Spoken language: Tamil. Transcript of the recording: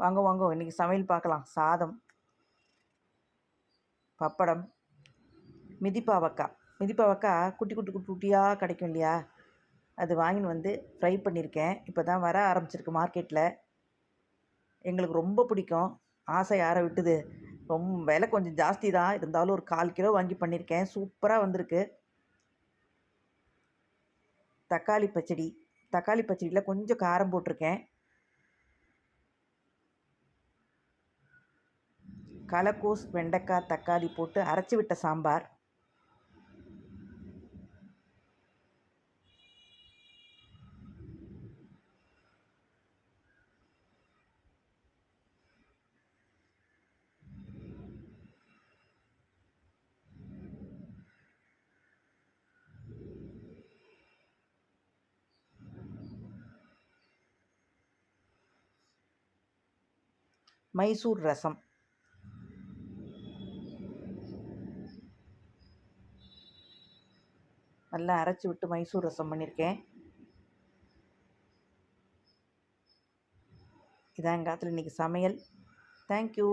வாங்க வாங்க, இன்றைக்கி சமையல் பார்க்கலாம். சாதம், பப்படம், மிதிப்பாவக்காய். மிதிப்பாவக்காய் குட்டி குட்டி குட்டி குட்டியாக கிடைக்கும் இல்லையா, அது வாங்கின்னு வந்து ஃப்ரை பண்ணியிருக்கேன். இப்போ தான் வர ஆரம்பிச்சிருக்கு மார்க்கெட்டில். எங்களுக்கு ரொம்ப பிடிக்கும். ஆசை யாரை விட்டுது. விலை கொஞ்சம் ஜாஸ்தி தான், இருந்தாலும் ஒரு 1/4 கிலோ வாங்கி பண்ணியிருக்கேன். சூப்பராக வந்திருக்கு. தக்காளி பச்சடி. தக்காளி பச்சடியில் கொஞ்சம் காரம் போட்டிருக்கேன். கலக்கோஸ், வெண்டைக்காய், தக்காளி போட்டு அரைச்சி விட்ட சாம்பார். மைசூர் ரசம். நல்லா அரைச்சி விட்டு மைசூர் ரசம் பண்ணியிருக்கேன். இதான் எங்கள் ஆத்தில் இன்றைக்கி சமையல். தேங்க்யூ.